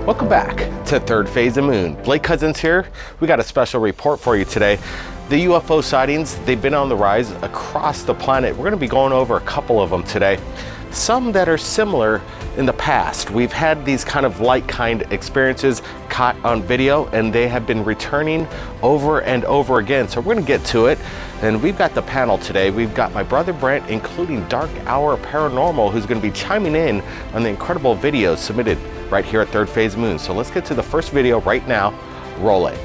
Welcome back to Third Phase of Moon. Blake Cousins here. We got a special report for you today. The UFO sightings, they've been on the rise across the planet. We're going to be going over a couple of them today. Some that are similar in the past. We've had these kind of like-kind experiences caught on video, and they have been returning over and over again. So we're going to get to it. And we've got the panel today. We've got my brother Brent, including Dark Hour Paranormal, who's going to be chiming in on the incredible videos submitted right here at Third Phase Moon. So let's get to the first video right now. Roll it.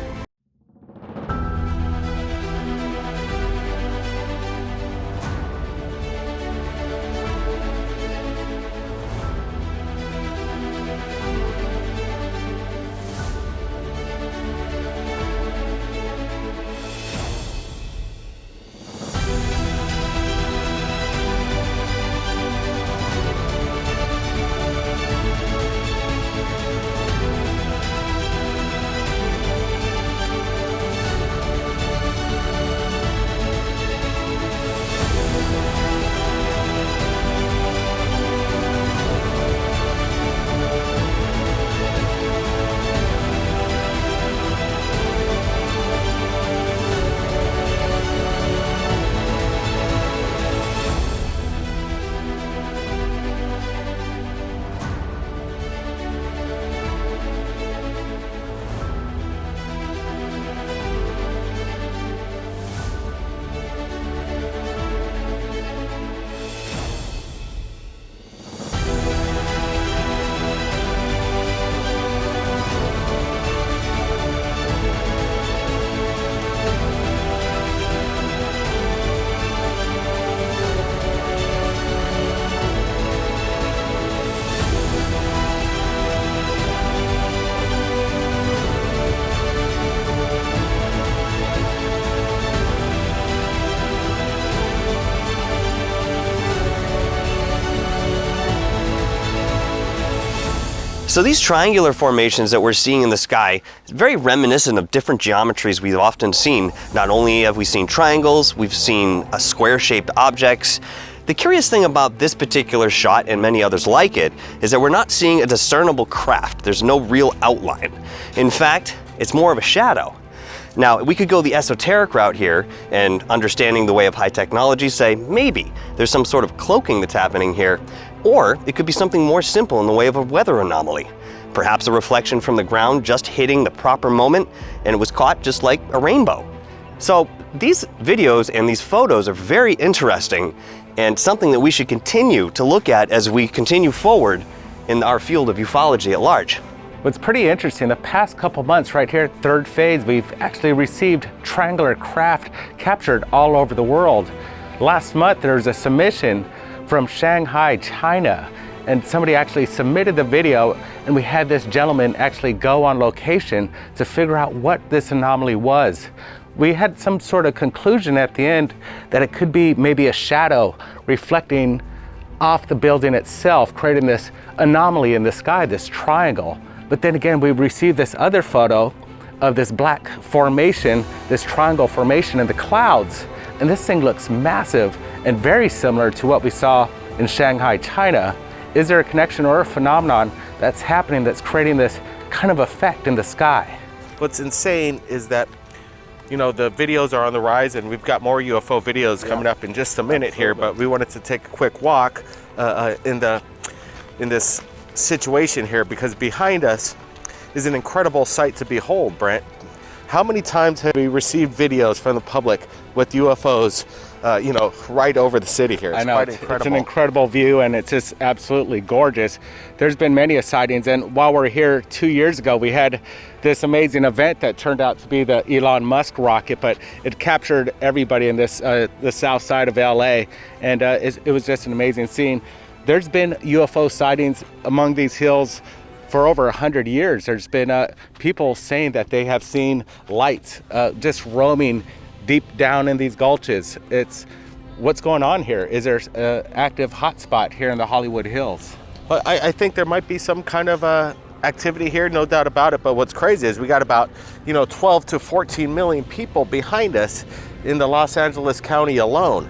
So these triangular formations that we're seeing in the sky is very reminiscent of different geometries we've often seen. Not only have we seen triangles, we've seen square-shaped objects. The curious thing about this particular shot and many others like it is that we're not seeing a discernible craft. There's no real outline. In fact, it's more of a shadow. Now, we could go the esoteric route here and, understanding the way of high technology, say maybe there's some sort of cloaking that's happening here, or it could be something more simple in the way of a weather anomaly. Perhaps a reflection from the ground just hitting the proper moment and it was caught just like a rainbow. So these videos and these photos are very interesting and something that we should continue to look at as we continue forward in our field of ufology at large. What's pretty interesting, the past couple months right here at Third Phase, we've actually received triangular craft captured all over the world. Last month there was a submission from Shanghai, China, and somebody actually submitted the video, and we had this gentleman actually go on location to figure out what this anomaly was. We had some sort of conclusion at the end that it could be maybe a shadow reflecting off the building itself, creating this anomaly in the sky, this triangle. But then again, we received this other photo of this black formation, this triangle formation in the clouds. And this thing looks massive and very similar to what we saw in Shanghai, China. Is there a connection or a phenomenon that's happening that's creating this kind of effect in the sky? What's insane is that, you know, the videos are on the rise, and we've got more UFO videos coming up in just a minute here, but we wanted to take a quick walk in this situation here, because behind us is an incredible sight to behold, Brent. How many times have we received videos from the public with UFOs, you know, right over the city here? It's quite incredible. It's an incredible view, and it's just absolutely gorgeous. There's been many sightings, and while we're here 2 years ago, we had this amazing event that turned out to be the Elon Musk rocket, but it captured everybody in this the south side of LA, and it was just an amazing scene. There's been UFO sightings among these hills for over 100 years. There's been people saying that they have seen lights just roaming deep down in these gulches. It's what's going on here? Is there an active hotspot here in the Hollywood Hills? Well, I think there might be some kind of activity here, no doubt about it. But what's crazy is we got about 12 to 14 million people behind us in the Los Angeles County alone.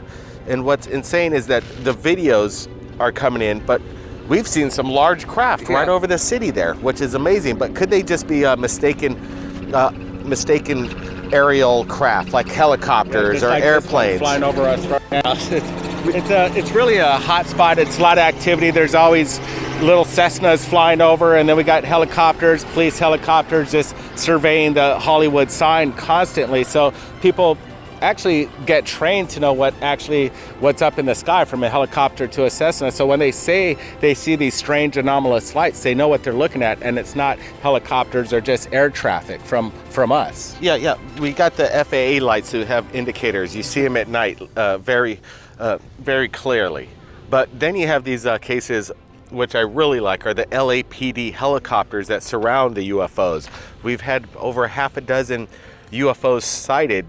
And what's insane is that the videos are coming in, but we've seen some large craft right over the city there, which is amazing. But could they just be mistaken aerial craft, like helicopters or like airplanes flying over us right now? It's really a hot spot. It's a lot of activity. There's always little Cessnas flying over, and then we got helicopters, police helicopters just surveying the Hollywood sign constantly. So people actually get trained to know what's up in the sky from a helicopter to a Cessna. So when they say they see these strange anomalous lights, they know what they're looking at, and it's not helicopters or just air traffic from us. Yeah. We got the FAA lights who have indicators. You see them at night very clearly. But then you have these cases, which I really like, are the LAPD helicopters that surround the UFOs. We've had over half a dozen UFOs sighted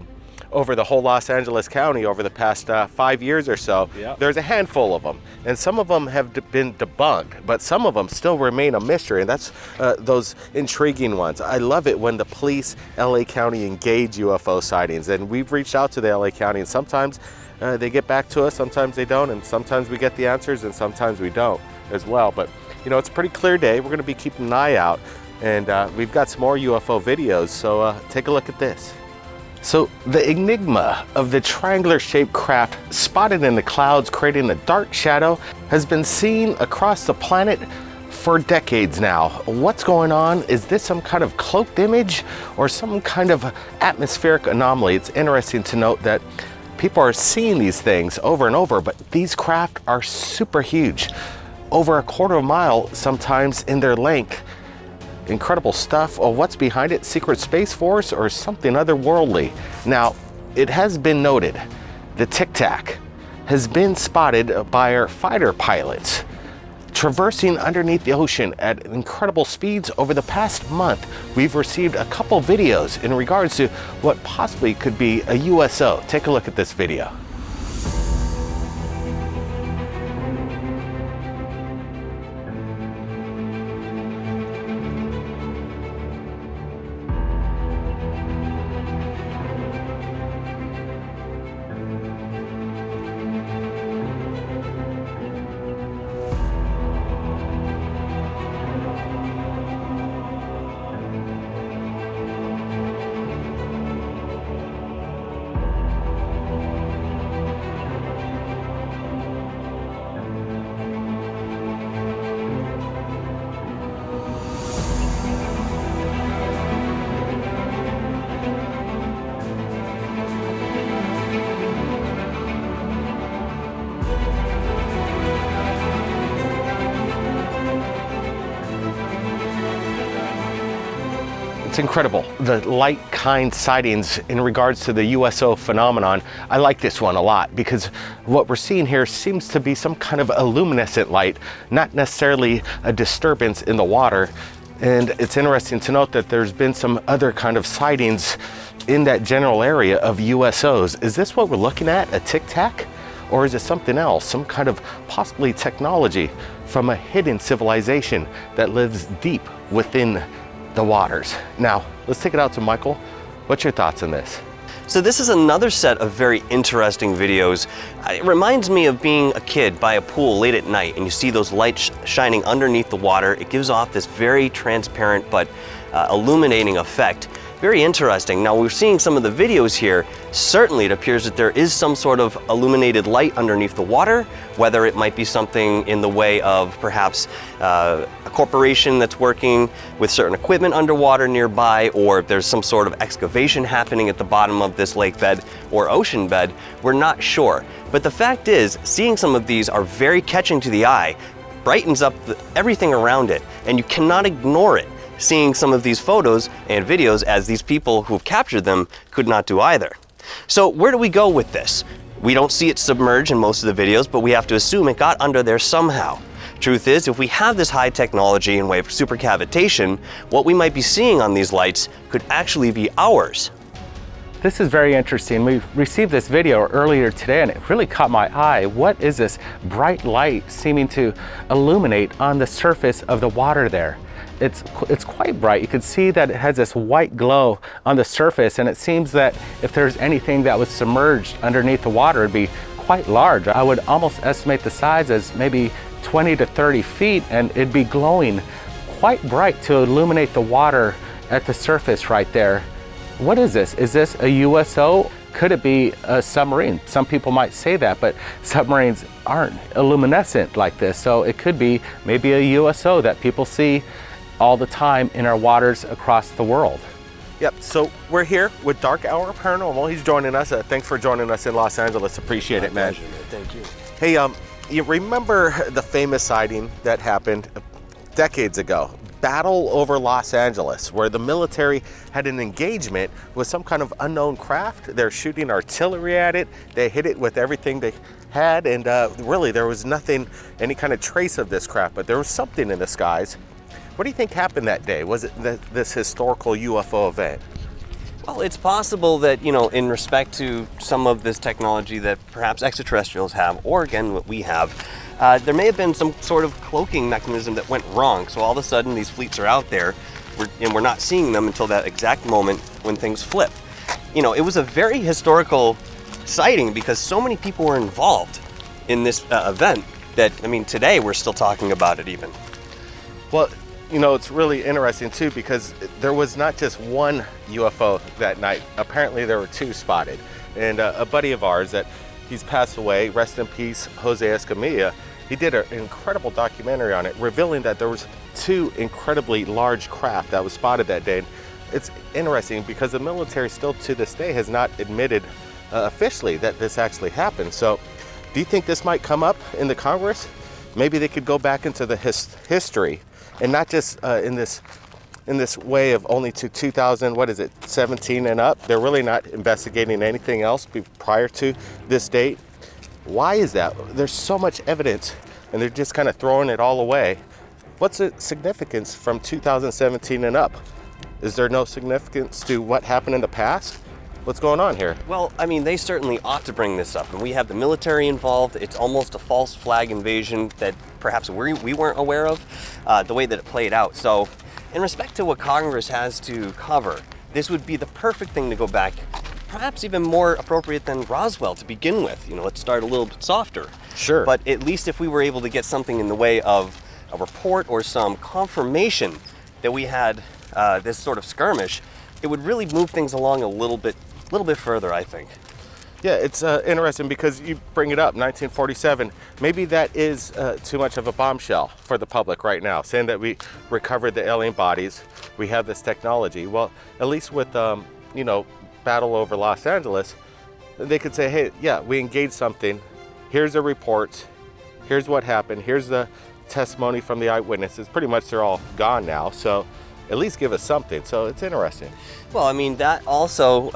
over the whole Los Angeles County over the past 5 years or so. Yep. There's a handful of them, and some of them have been debunked, but some of them still remain a mystery, and that's those intriguing ones. I love it when the police, LA County, engage UFO sightings, and we've reached out to the LA County, and sometimes they get back to us, sometimes they don't, and sometimes we get the answers, and sometimes we don't as well. But you know, it's a pretty clear day. We're going to be keeping an eye out, and we've got some more UFO videos, so take a look at this. So the enigma of the triangular-shaped craft spotted in the clouds creating a dark shadow has been seen across the planet for decades now. What's going on? Is this some kind of cloaked image or some kind of atmospheric anomaly? It's interesting to note that people are seeing these things over and over, but these craft are super huge, over a quarter of a mile sometimes in their length. Incredible stuff. Well, what's behind it? Secret Space Force or something otherworldly? Now, it has been noted the Tic Tac has been spotted by our fighter pilots traversing underneath the ocean at incredible speeds over the past month. We've received a couple videos in regards to what possibly could be a USO. Take a look at this video. It's incredible, the light kind sightings in regards to the USO phenomenon. I like this one a lot because what we're seeing here seems to be some kind of a luminescent light, not necessarily a disturbance in the water. And it's interesting to note that there's been some other kind of sightings in that general area of USOs. Is this what we're looking at, a Tic Tac? Or is it something else, some kind of possibly technology from a hidden civilization that lives deep within the waters? Now, let's take it out to Michael. What's your thoughts on this? So this is another set of very interesting videos. It reminds me of being a kid by a pool late at night and you see those lights shining underneath the water. It gives off this very transparent but illuminating effect. Very interesting. Now we're seeing some of the videos here. Certainly it appears that there is some sort of illuminated light underneath the water, whether it might be something in the way of perhaps a corporation that's working with certain equipment underwater nearby, or if there's some sort of excavation happening at the bottom of this lake bed or ocean bed. We're not sure. But the fact is, seeing some of these are very catching to the eye, brightens up everything around it, and you cannot ignore it. Seeing some of these photos and videos, as these people who've captured them could not do either. So where do we go with this? We don't see it submerged in most of the videos, but we have to assume it got under there somehow. Truth is, if we have this high technology in way of supercavitation, what we might be seeing on these lights could actually be ours. This is very interesting. We received this video earlier today and it really caught my eye. What is this bright light seeming to illuminate on the surface of the water there? It's quite bright. You can see that it has this white glow on the surface, and it seems that if there's anything that was submerged underneath the water, it'd be quite large. I would almost estimate the size as maybe 20 to 30 feet, and it'd be glowing quite bright to illuminate the water at the surface right there. What is this? Is this a USO? Could it be a submarine? Some people might say that, but submarines aren't luminescent like this. So it could be maybe a USO that people see all the time in our waters across the world. Yep, so we're here with Dark Hour Paranormal. He's joining us. Thanks for joining us in Los Angeles. Appreciate it, man. Pleasure, man. Thank you. Hey, you remember the famous sighting that happened decades ago? Battle over Los Angeles, where the military had an engagement with some kind of unknown craft. They're shooting artillery at it. They hit it with everything they had, and really there was nothing, any kind of trace of this craft, but there was something in the skies. What do you think happened that day? Was it this historical UFO event? Well, it's possible that, you know, in respect to some of this technology that perhaps extraterrestrials have, or again, what we have, there may have been some sort of cloaking mechanism that went wrong. So all of a sudden these fleets are out there and we're not seeing them until that exact moment when things flip. You know, it was a very historical sighting because so many people were involved in this event that, I mean, today we're still talking about it even. Well, you know, it's really interesting too because there was not just one UFO that night. Apparently there were two spotted. And a buddy of ours that he's passed away, rest in peace, Jose Escamilla, he did an incredible documentary on it, revealing that there was two incredibly large craft that was spotted that day. And it's interesting because the military still to this day has not admitted officially that this actually happened. So do you think this might come up in the Congress? Maybe they could go back into the history and not just in this way of only to 2017 and up. They're really not investigating anything else prior to this date. Why is that? There's so much evidence and they're just kind of throwing it all away. What's the significance from 2017 and up? Is there no significance to what happened in the past? What's going on here? Well, I mean, they certainly ought to bring this up. And we have the military involved. It's almost a false flag invasion that perhaps we weren't aware of, the way that it played out. So in respect to what Congress has to cover, this would be the perfect thing to go back, perhaps even more appropriate than Roswell to begin with. You know, let's start a little bit softer. Sure. But at least if we were able to get something in the way of a report or some confirmation that we had this sort of skirmish, it would really move things along a little bit further, I think. Yeah, it's interesting because you bring it up, 1947. Maybe that is too much of a bombshell for the public right now, saying that we recovered the alien bodies, we have this technology. Well, at least with, you know, Battle over Los Angeles, they could say, hey, yeah, we engaged something. Here's the reports. Here's what happened. Here's the testimony from the eyewitnesses. Pretty much they're all gone now. So at least give us something. So it's interesting. Well, I mean, that also,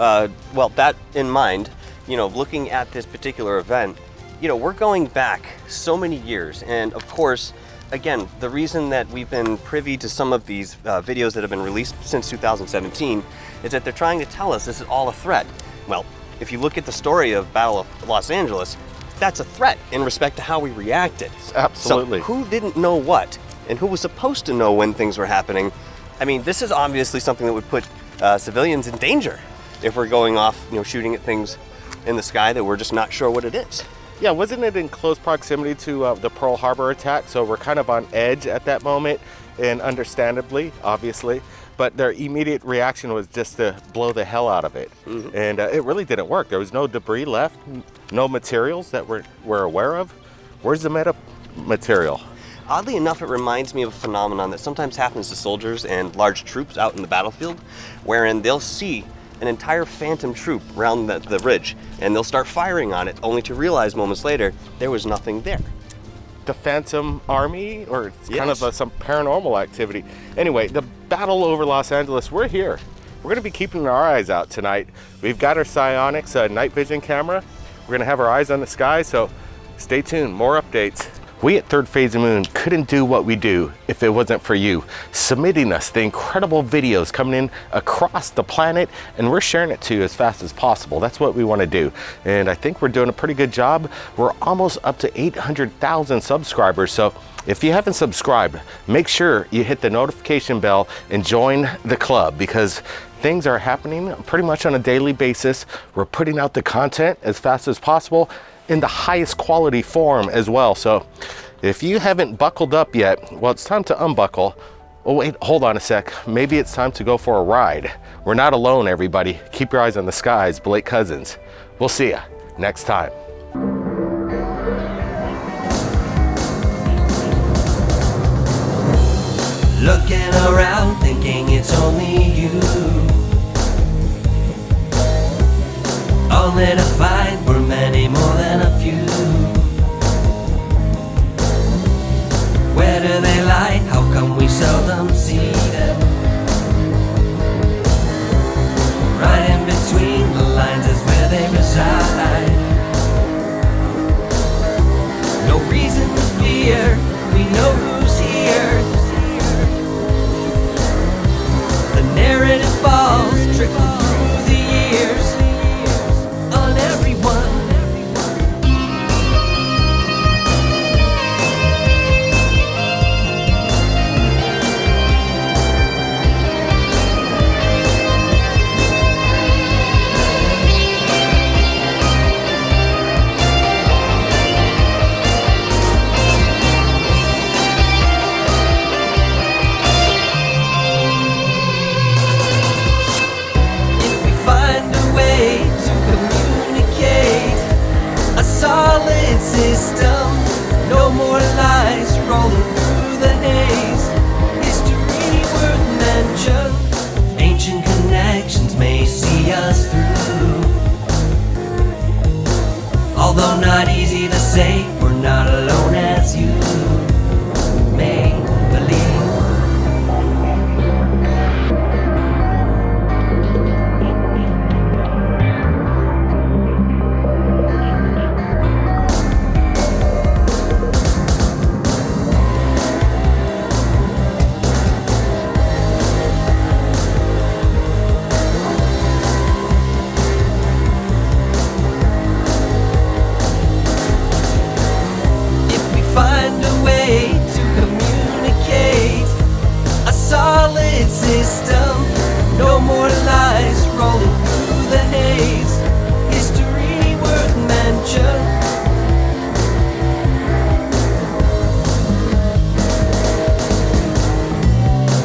that in mind, you know, looking at this particular event, you know, we're going back so many years. And of course, again, the reason that we've been privy to some of these videos that have been released since 2017 is that they're trying to tell us this is all a threat. Well, if you look at the story of Battle of Los Angeles, that's a threat in respect to how we reacted. Absolutely. So who didn't know what and who was supposed to know when things were happening? I mean, this is obviously something that would put civilians in danger if we're going off, you know, shooting at things in the sky that we're just not sure what it is. Yeah, wasn't it in close proximity to the Pearl Harbor attack? So we're kind of on edge at that moment, and understandably, obviously, but their immediate reaction was just to blow the hell out of it. Mm-hmm. And it really didn't work. There was no debris left, no materials that we're aware of. Where's the material? Oddly enough, it reminds me of a phenomenon that sometimes happens to soldiers and large troops out in the battlefield, wherein they'll see an entire phantom troop around the ridge, and they'll start firing on it, only to realize moments later there was nothing there. The Phantom Army, or it's kind Yes. of some paranormal activity. Anyway, the battle over Los Angeles, we're here. We're gonna be keeping our eyes out tonight. We've got our Psionics night vision camera. We're gonna have our eyes on the sky, so stay tuned, more updates. We at Third Phase of Moon couldn't do what we do if it wasn't for you submitting us the incredible videos coming in across the planet, and we're sharing it to you as fast as possible. That's what we want to do, and I think we're doing a pretty good job. We're almost up to 800,000 subscribers, so if you haven't subscribed, make sure you hit the notification bell and join the club, because things are happening pretty much on a daily basis. We're putting out the content as fast as possible in the highest quality form as well. So If you haven't buckled up yet, well, it's time to unbuckle. Oh wait, hold on a sec. Maybe it's time to go for a ride. We're not alone, everybody. Keep your eyes on the skies, Blake Cousins. We'll see ya next time. Looking around, thinking it's only you, only to find we're many more than a few. Where do they lie? How come we seldom see them? Right in between the lines is where they reside. No reason to fear, we know who's here. The narrative falls, trickle through the years on everyone. System, no more lies rolling through the haze. History worth mention, ancient connections may see us through. Although not easy to say, we're not alone as you may believe. System, no more lies rolling through the haze. History worth mention.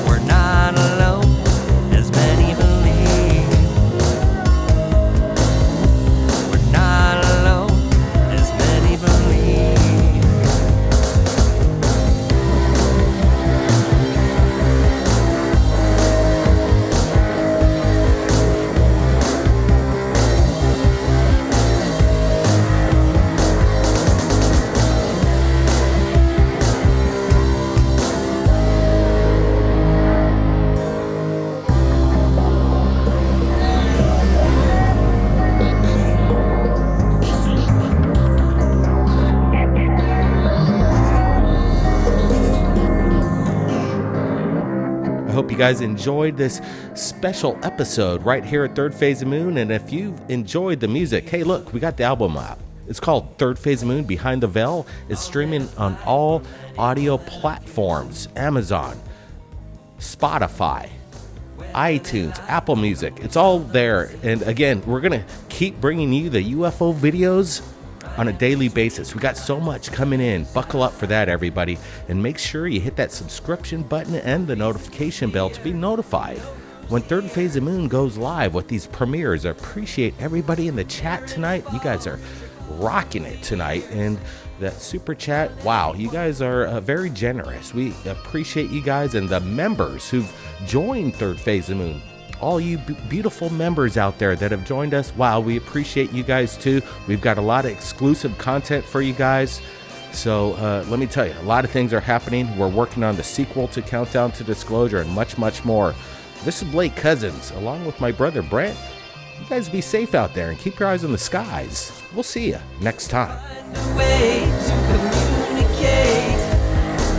We're not alone, as many believe. We're not alone, as many believe. I hope you guys enjoyed this special episode right here at Third Phase of Moon. And if you've enjoyed the music, hey, look, we got the album out. It's called Third Phase of Moon, Behind the Veil. It's streaming on all audio platforms, Amazon, Spotify, iTunes, Apple Music. It's all there. And again, we're going to keep bringing you the UFO videos on a daily basis. We got so much coming in. Buckle up for that, everybody. And make sure you hit that subscription button and the notification bell to be notified when Third Phase of Moon goes live with these premieres. I appreciate everybody in the chat tonight. You guys are rocking it tonight. And that super chat, wow, you guys are very generous. We appreciate you guys and the members who've joined Third Phase of Moon. All you beautiful members out there that have joined us, wow, we appreciate you guys too. We've got a lot of exclusive content for you guys. So let me tell you, a lot of things are happening. We're working on the sequel to Countdown to Disclosure and much, much more. This is Blake Cousins, along with my brother Brent. You guys be safe out there and keep your eyes on the skies. We'll see you next time. Find a way to communicate,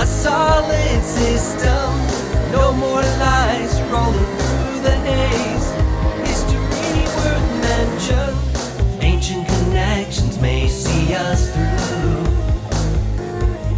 a solid system, no more lies.